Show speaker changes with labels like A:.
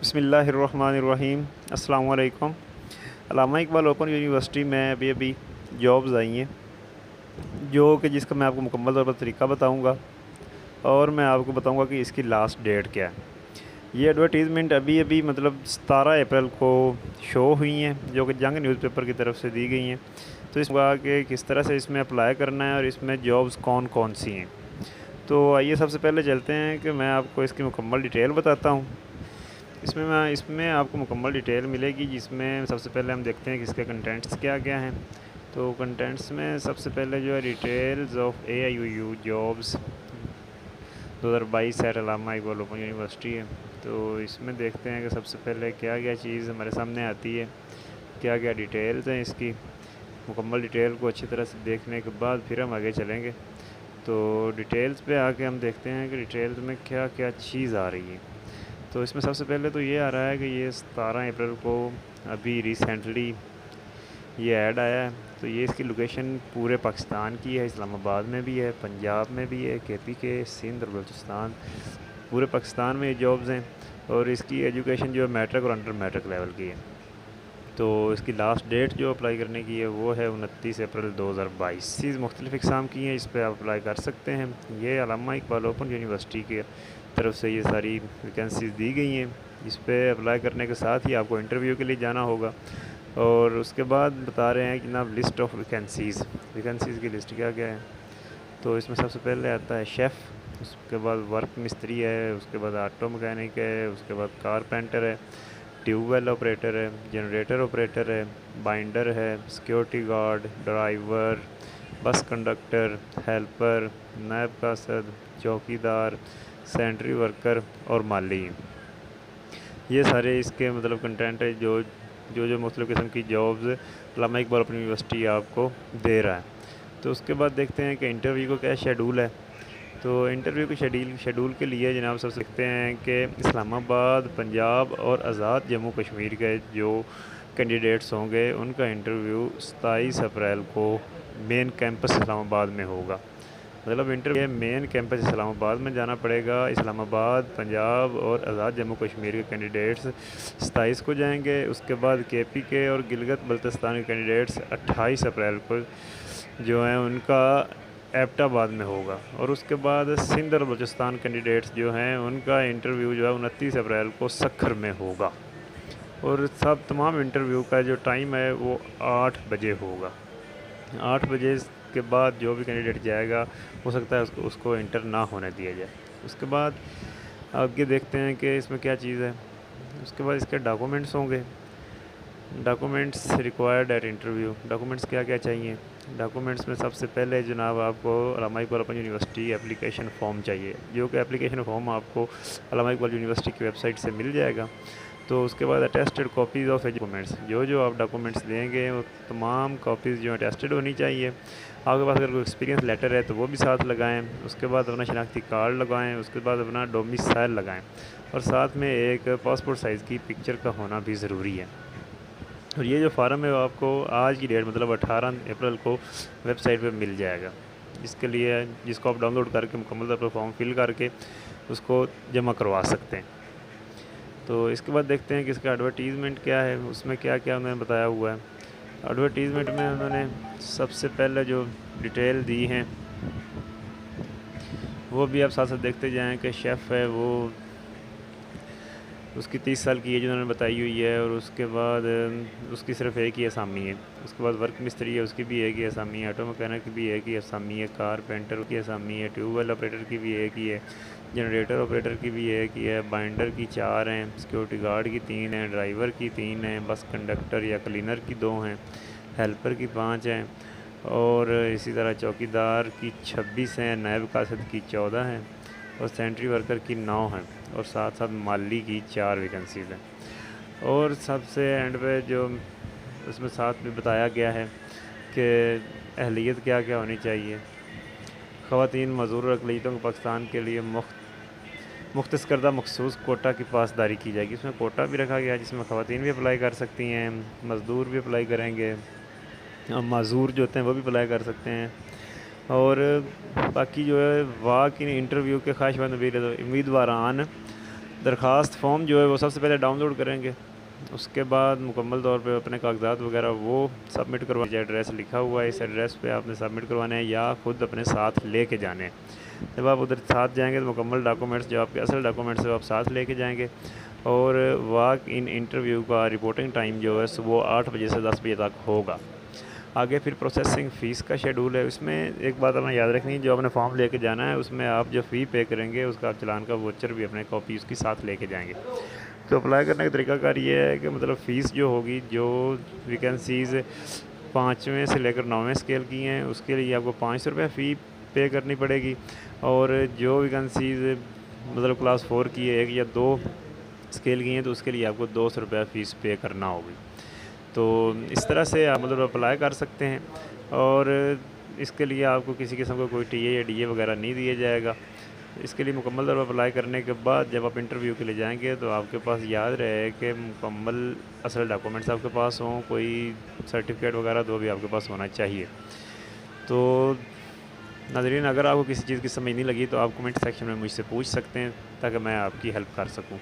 A: बिस्मिल्लाहिर्रहमानिर्रहीम। अस्सलामु अलैकुम। अल्लामा इकबाल ओपन यूनिवर्सिटी में अभी अभी जॉब्स आई हैं, जो कि जिसका मैं आपको मुकम्मल तौर पर तरीका बताऊंगा और मैं आपको बताऊंगा कि इसकी लास्ट डेट क्या है। ये एडवर्टीज़मेंट अभी अभी मतलब 17 अप्रैल को शो हुई हैं, जो कि जंग न्यूज़पेपर की तरफ से दी गई हैं। तो इसमें कि किस तरह से इसमें अप्लाई करना है और इसमें जॉब्स कौन कौन सी हैं। तो आइए सबसे पहले चलते हैं कि मैं आपको इसकी मुकम्मल डिटेल बताता हूँ। इसमें आपको मुकम्मल डिटेल मिलेगी, जिसमें सबसे पहले हम देखते हैं कि इसके कंटेंट्स क्या क्या हैं। तो कंटेंट्स में सबसे पहले जो है details of AIUU jobs 2022 at Allama Iqbal open University है। तो इसमें देखते हैं कि सबसे पहले क्या क्या चीज़ हमारे सामने आती है, क्या क्या डिटेल्स हैं इसकी। मुकम्मल डिटेल को अच्छी तरह से देखने के बाद फिर हम आगे चलेंगे। तो डिटेल्स पे आके हम देखते हैं कि डिटेल्स में क्या क्या चीज़ आ रही है। तो इसमें सबसे पहले तो ये आ रहा है कि ये 17 अप्रैल को अभी रिसेंटली ये ऐड आया है। तो ये इसकी लोकेशन पूरे पाकिस्तान की है, इस्लामाबाद में भी है, पंजाब में भी है, KPK, सिंध और बलूचिस्तान, पूरे पाकिस्तान में ये जॉब्स हैं। और इसकी एजुकेशन जो है मैट्रिक और अंडर मैट्रिक लेवल की है। तो इसकी लास्ट डेट जो अप्लाई करने की है वो है 29 अप्रैल 2022। चीज़ मुख्तलिफ़ इक़साम की हैं, इस पर आप अप्लाई कर सकते हैं। ये अल्लामा इकबाल ओपन यूनिवर्सिटी की तरफ से ये सारी वैकेंसीज़ दी गई हैं। इस पर अप्लाई करने के साथ ही आपको इंटरव्यू के लिए जाना होगा। और उसके बाद बता रहे हैं कि जनाब लिस्ट ऑफ वैकेंसीज़ की लिस्ट क्या क्या है। तो इसमें सबसे पहले आता है शेफ़, उसके बाद वर्क मिस्त्री है, उसके बाद ऑटो मैकेनिक है, उसके बाद कारपेंटर है, ट्यूबवेल ऑपरेटर है, जनरेटर ऑपरेटर है, बाइंडर है, security guard, driver, bus conductor, helper, नायब कासद, चौकीदार, सेंट्री वर्कर और माली। ये सारे इसके मतलब कंटेंट है जो मुख्तलिफ़ किस्म की जॉब्स अल्लामा इकबाल ओपन यूनिवर्सिटी आपको दे रहा है। तो उसके बाद देखते हैं कि इंटरव्यू का क्या शेड्यूल है। तो इंटरव्यू के शेड्यूल के लिए जनाब सबसे देखते हैं कि इस्लामाबाद, पंजाब और आज़ाद जम्मू कश्मीर के जो कैंडिडेट्स होंगे उनका इंटरव्यू 27 अप्रैल को मेन कैंपस इस्लामाबाद में होगा। मतलब इंटरव्यू मेन कैंपस इस्लामाबाद में जाना पड़ेगा। इस्लामाबाद, पंजाब और आज़ाद जम्मू कश्मीर के कैंडिडेट्स 27 को जाएंगे। उसके बाद KPK और गिलगित बल्तिस्तान के कैंडिडेट्स 28 अप्रैल को जो हैं उनका एबटाबाद में होगा। और उसके बाद सिंध और बलूचिस्तान कैंडिडेट्स जो हैं उनका इंटरव्यू जो है 29 अप्रैल को सक्खर में होगा। और सब तमाम इंटरव्यू का जो टाइम है वो 8 बजे होगा। 8 बजे के बाद जो भी कैंडिडेट जाएगा हो सकता है उसको इंटर ना होने दिया जाए। उसके बाद आगे देखते हैं कि इसमें क्या चीज़ है। उसके बाद इसके डॉक्यूमेंट्स होंगे, documents required at interview. Documents क्या क्या चाहिए। डॉक्यूमेंट्स में सबसे पहले जनाब आपको Allama Iqbal open university application form चाहिए, जो कि एप्लीकेशन फ़ॉर्म आपको अल्लामा इकबाल यूनिवर्सिटी की वेबसाइट से मिल जाएगा। तो उसके बाद अटेस्टेड कॉपीज़ ऑफ डॉक्यूमेंट्स, जो आप डॉक्यूमेंट्स देंगे वो तमाम कॉपीज़ जो अटेस्टेड होनी चाहिए। आपके पास अगर कोई एक्सपीरियंस लेटर है तो वो भी साथ लगाएं। उसके बाद अपना शनाख्ती कार्ड लगाएं। उसके बाद अपना डोमिसाइल लगाएं और साथ में एक पासपोर्ट साइज़ की पिक्चर का होना भी ज़रूरी है। और ये जो फार्म है वो आपको आज की डेट मतलब 18 अप्रैल को वेबसाइट पे मिल जाएगा, जिसको आप डाउनलोड करके मुकम्मल तौर पर फॉर्म फिल करके उसको जमा करवा सकते हैं। तो इसके बाद देखते हैं कि इसका एडवर्टीज़मेंट क्या है, उसमें क्या क्या उन्होंने बताया हुआ है। एडवर्टीज़मेंट में उन्होंने सबसे पहले जो डिटेल दी हैं वो भी आप साथ साथ देखते जाएँ कि शेफ़ है वो उसकी 30 साल की एज उन्होंने बताई हुई है। और उसके बाद उसकी सिर्फ एक ही असामी है। उसके बाद वर्क मिस्त्री है, उसकी भी एक ही असामी है। ऑटो मैकेनिक की भी एक ही असामी है। कारपेंटर की असामी है। ट्यूबवेल ऑपरेटर की भी एक ही है। जनरेटर ऑपरेटर की भी एक ही है। बाइंडर की 4 हैं। सिक्योरिटी गार्ड की 3 हैं। ड्राइवर की 3 हैं। बस कंडक्टर या क्लीनर की 2 हैं। हेल्पर की 5 हैं। और इसी तरह चौकीदार की 26 हैं। नायब कासद की 14 हैं और सेंट्री वर्कर की 9 हैं। और साथ साथ माली की 4 वैकेंसीज़ हैं। और सबसे एंड पे जो उसमें साथ में बताया गया है कि अहलियत क्या क्या होनी चाहिए। ख़वातीन मज़दूर अक़लियतों को पाकिस्तान के लिए मुख्तस करदा मखसूस कोटा की पासदारी की जाएगी। इसमें कोटा भी रखा गया है जिसमें ख़वातीन भी अप्लाई कर सकती हैं, मज़दूर भी अप्लाई करेंगे, माज़ूर जो होते हैं वो भी अप्लाई कर सकते हैं। और बाकी जो है वाक इन इंटरव्यू के ख्वाहिशमंद उम्मीदवारान द दरख्वास्त फ़ॉर्म जो है वो सबसे पहले डाउनलोड करेंगे। उसके बाद मुकम्मल तौर पे अपने कागजात वगैरह वो सबमिट करवा, जो एड्रेस लिखा हुआ है इस एड्रेस पे आपने सबमिट करवाना है या ख़ुद अपने साथ लेके जाने हैं। जब आप उधर साथ जाएंगे तो मुकम्मल डॉक्यूमेंट्स, जो आपके असल डॉक्यूमेंट्स है, वो आप साथ लेके जाएंगे। और वॉक इन इंटरव्यू का रिपोर्टिंग टाइम जो है सुबह 8 बजे से 10 बजे तक होगा। आगे फिर प्रोसेसिंग फ़ीस का शेड्यूल है। इसमें एक बात हमें याद रखनी है, जो आपने फॉर्म लेके जाना है उसमें आप जो फ़ी पे करेंगे उसका आप चालान का वोचर भी अपने कॉपी उसकी साथ लेके जाएंगे। तो अप्लाई करने का तरीकाकार ये है कि मतलब फ़ीस जो होगी, जो वैकेंसीज़ 5वें से लेकर 9वें स्केल की हैं उसके लिए आपको 500 रुपये फ़ी पे करनी पड़ेगी। और जो वैकेंसीज़ मतलब क्लास 4 की है, 1 या 2 स्केल की हैं, तो उसके लिए आपको 200 रुपये फ़ीस पे करना होगी। तो इस तरह से आप मतलब अप्लाई कर सकते हैं। और इसके लिए आपको किसी किस्म का कोई टीए या डीए वगैरह नहीं दिया जाएगा। इसके लिए मुकम्मल तौर पर अप्लाई करने के बाद जब आप इंटरव्यू के लिए जाएंगे तो आपके पास याद रहे कि मुकम्मल असल डॉक्यूमेंट्स आपके पास हों, कोई सर्टिफिकेट वगैरह तो भी आपके पास होना चाहिए। तो नाज़रीन, अगर आपको किसी चीज़ की समझ नहीं लगी तो आप कमेंट सेक्शन में मुझसे पूछ सकते हैं ताकि मैं आपकी हेल्प कर सकूं।